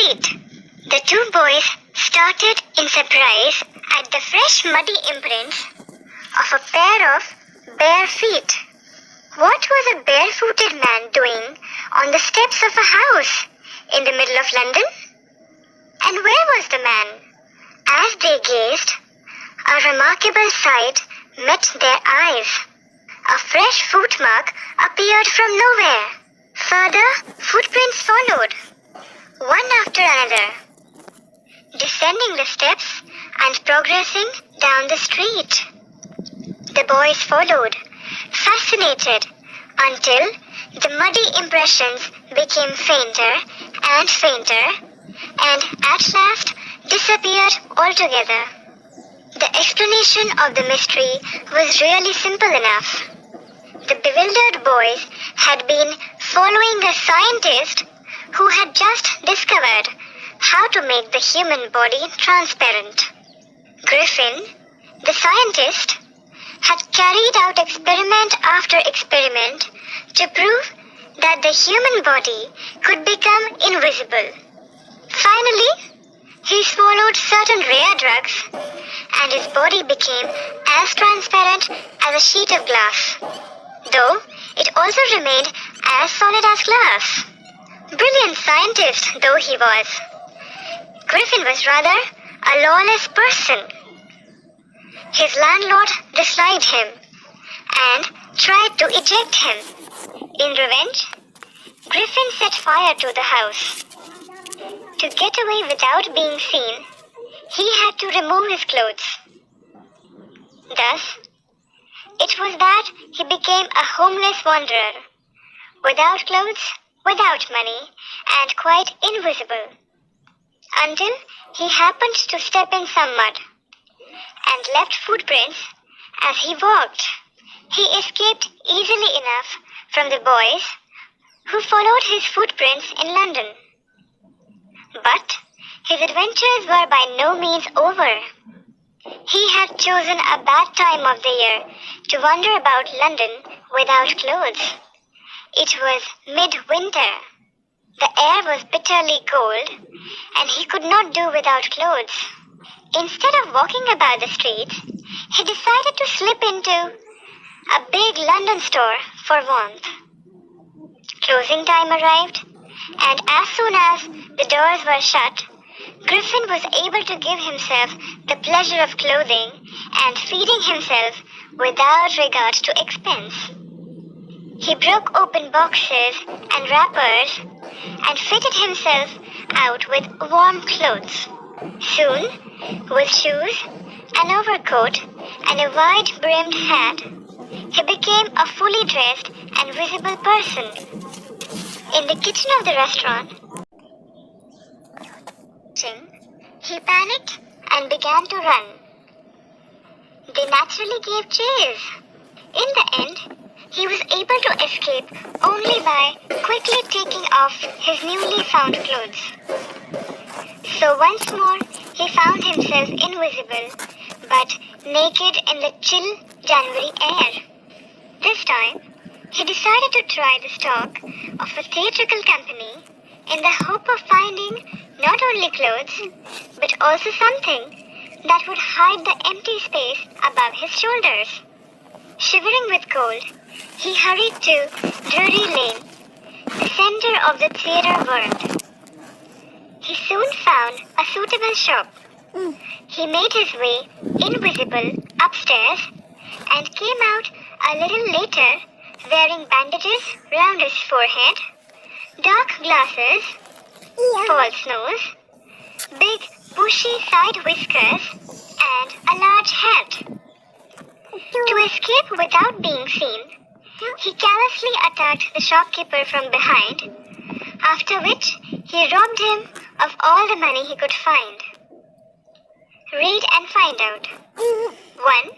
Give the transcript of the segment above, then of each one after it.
street. The two boys started in surprise at the fresh muddy imprints of a pair of bare feet. What was a barefooted man doing on the steps of a house in the middle of London? And where was the man? As they gazed, a remarkable sight met their eyes. A fresh footmark appeared from nowhere. Further, footprints followed, one after another, descending the steps and progressing down the street. The boys followed, fascinated, until the muddy impressions became fainter and fainter, and at last disappeared altogether. The explanation of the mystery was really simple enough. The bewildered boys had been following a scientist who had just discovered how to make the human body transparent. Griffin, the scientist, had carried out experiment after experiment to prove that the human body could become invisible. Finally, he swallowed certain rare drugs and his body became as transparent as a sheet of glass, though it also remained as solid as glass. Brilliant scientist though he was, Griffin was rather a lawless person. His landlord disliked him and tried to eject him. In revenge, Griffin set fire to the house. To get away without being seen, he had to remove his clothes. Thus, it was that he became a homeless wanderer, without clothes, without money, and quite invisible, until he happened to step in some mud, and left footprints as he walked. He escaped easily enough from the boys who followed his footprints in London. But his adventures were by no means over. He had chosen a bad time of the year to wander about London without clothes. It was midwinter. The air was bitterly cold, and he could not do without clothes. Instead of walking about the streets, he decided to slip into a big London store for warmth. Closing time arrived, and as soon as the doors were shut, Griffin was able to give himself the pleasure of clothing and feeding himself without regard to expense. He broke open boxes and wrappers and fitted himself out with warm clothes. Soon, with shoes, an overcoat, and a wide-brimmed hat, he became a fully dressed and visible person. In the kitchen of the restaurant, he panicked and began to run. They naturally gave chase. In the end, he was able to escape only by quickly taking off his newly found clothes. So once more, he found himself invisible, but naked in the chill January air. This time, he decided to try the stock of a theatrical company in the hope of finding not only clothes, but also something that would hide the empty space above his shoulders. Shivering with cold, he hurried to Drury Lane, the center of the theater world. He soon found a suitable shop. He made his way invisible upstairs and came out a little later wearing bandages round his forehead, dark glasses, false nose, big bushy side whiskers, and a large hat. To escape without being seen, he callously attacked the shopkeeper from behind, after which he robbed him of all the money he could find. Read and find out. 1.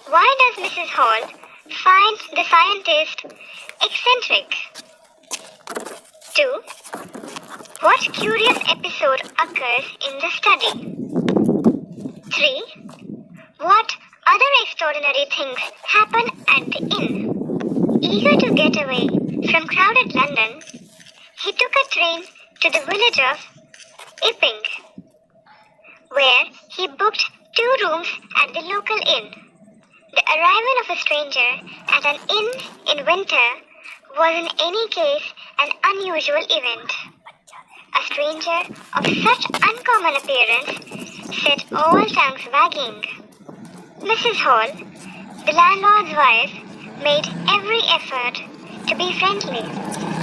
Why does Mrs. Hall find the scientist eccentric? 2. What curious episode occurs in the study? 3. What other extraordinary things happen at the inn? Eager to get away from crowded London, he took a train to the village of Epping, where he booked 2 rooms at the local inn. The arrival of a stranger at an inn in winter was in any case an unusual event. A stranger of such uncommon appearance set all tongues wagging. Mrs. Hall, the landlord's wife, made every effort to be friendly,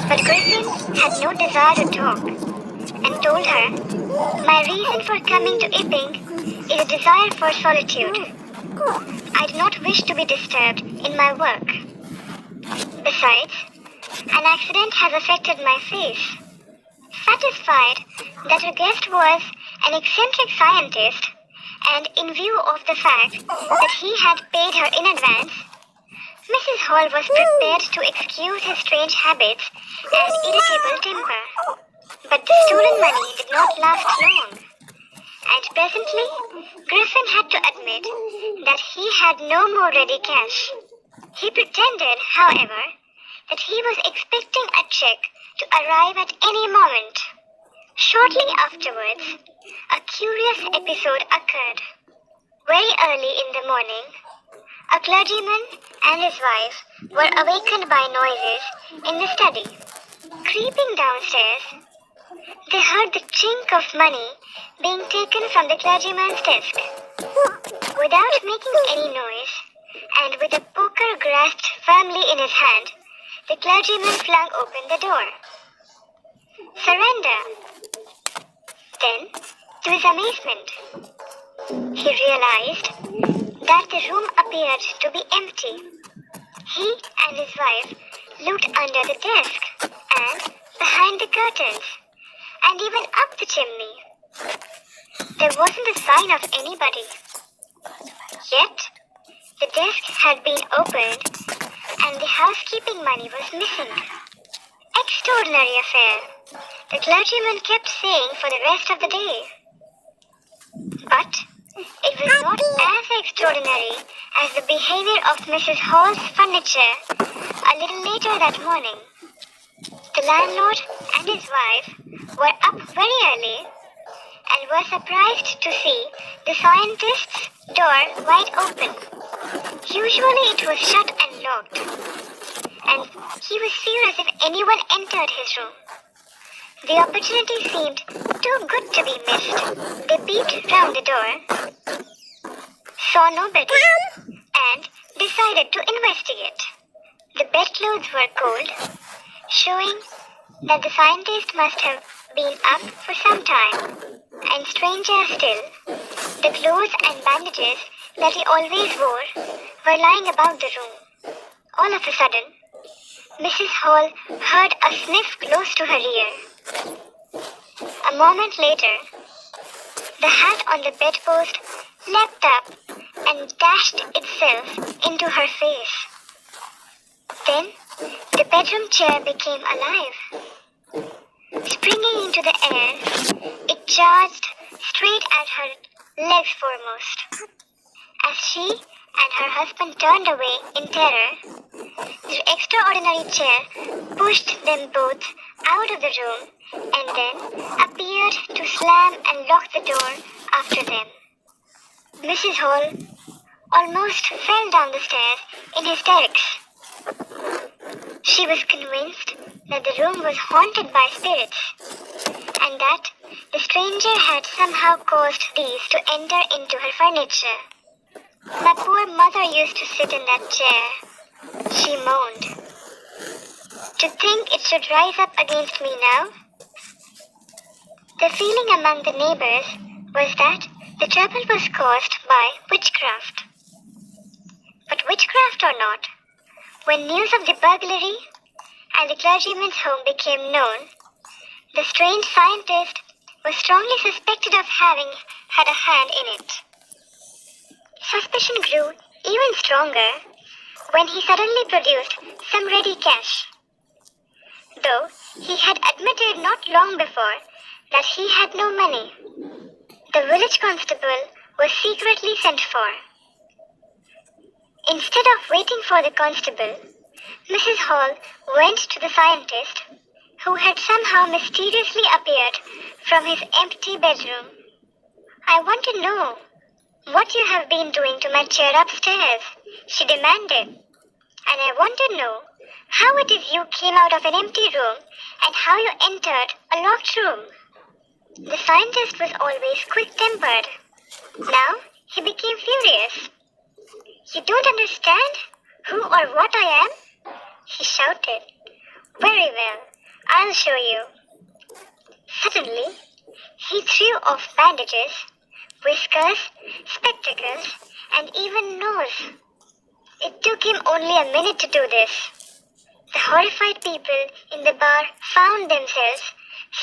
but Griffin had no desire to talk and told her, "My reason for coming to Epping is a desire for solitude. I do not wish to be disturbed in my work. Besides, an accident has affected my face." Satisfied that her guest was an eccentric scientist, and in view of the fact that he had paid her in advance, Mrs. Hall was prepared to excuse his strange habits and irritable temper. But the stolen money did not last long, and presently Griffin had to admit that he had no more ready cash. He pretended, however, that he was expecting a check to arrive at any moment. Shortly afterwards, a curious episode occurred. Very early in the morning, a clergyman and his wife were awakened by noises in the study. Creeping downstairs, they heard the chink of money being taken from the clergyman's desk. Without making any noise, and with a poker grasped firmly in his hand, the clergyman flung open the door. "Surrender!" Then, to his amazement, he realized that the room appeared to be empty. He and his wife looked under the desk and behind the curtains and even up the chimney. There wasn't a sign of anybody. Yet, the desk had been opened and the housekeeping money was missing. Extraordinary affair, the clergyman kept saying for the rest of the day. But it was not as extraordinary as the behavior of Mrs. Hall's furniture a little later that morning. The landlord and his wife were up very early and were surprised to see the scientist's door wide open. Usually it was shut and locked, and he was furious if anyone entered his room. The opportunity seemed too good to be missed. They peeped round the door, saw nobody, and decided to investigate. The bedclothes were cold, showing that the scientist must have been up for some time. And stranger still, the clothes and bandages that he always wore were lying about the room. All of a sudden, Mrs. Hall heard a sniff close to her ear. A moment later, the hat on the bedpost leapt up and dashed itself into her face. Then, the bedroom chair became alive. Springing into the air, it charged straight at her legs foremost. As she and her husband turned away in terror, the extraordinary chair pushed them both out of the room and then appeared to slam and lock the door after them. Mrs. Hall almost fell down the stairs in hysterics. She was convinced that the room was haunted by spirits, and that the stranger had somehow caused these to enter into her furniture. "My poor mother used to sit in that chair," she moaned. "To think it should rise up against me now." The feeling among the neighbors was that the trouble was caused by witchcraft. But witchcraft or not, when news of the burglary and the clergyman's home became known, the strange scientist was strongly suspected of having had a hand in it. Suspicion grew even stronger when he suddenly produced some ready cash. Though he had admitted not long before that he had no money, the village constable was secretly sent for. Instead of waiting for the constable, Mrs. Hall went to the scientist, who had somehow mysteriously appeared from his empty bedroom. "I want to know what you have been doing to my chair upstairs," she demanded. "And I want to know how it is you came out of an empty room and how you entered a locked room." The scientist was always quick-tempered. Now he became furious. "You don't understand who or what I am?" he shouted. "Very well, I'll show you." Suddenly, he threw off bandages, whiskers, spectacles, and even nose. It took him only a minute to do this. The horrified people in the bar found themselves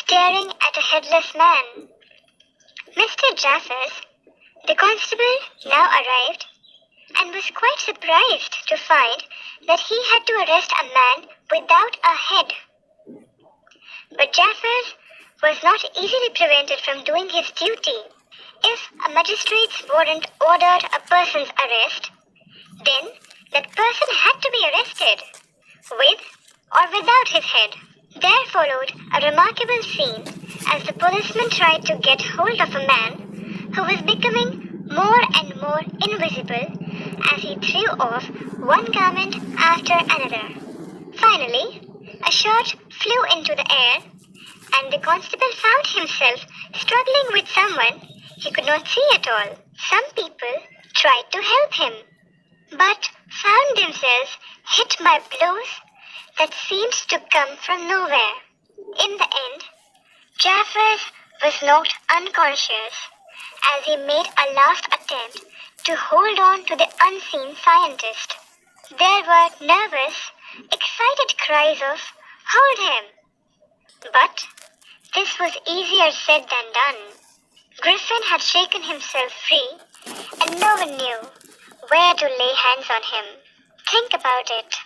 staring at a headless man. Mr. Jaffers, the constable, now arrived and was quite surprised to find that he had to arrest a man without a head. But Jaffers was not easily prevented from doing his duty. If a magistrate's warrant ordered a person's arrest, then that person had to be arrested, with or without his head. There followed a remarkable scene as the policeman tried to get hold of a man who was becoming more and more invisible as he threw off one garment after another. Finally, a shot flew into the air, and the constable found himself struggling with someone he could not see at all. Some people tried to help him, but found themselves hit by blows that seemed to come from nowhere. In the end, Jaffers was knocked unconscious as he made a last attempt to hold on to the unseen scientist. There were nervous, excited cries of, "Hold him!" But this was easier said than done. Griffin had shaken himself free, and no one knew where to lay hands on him. Think about it.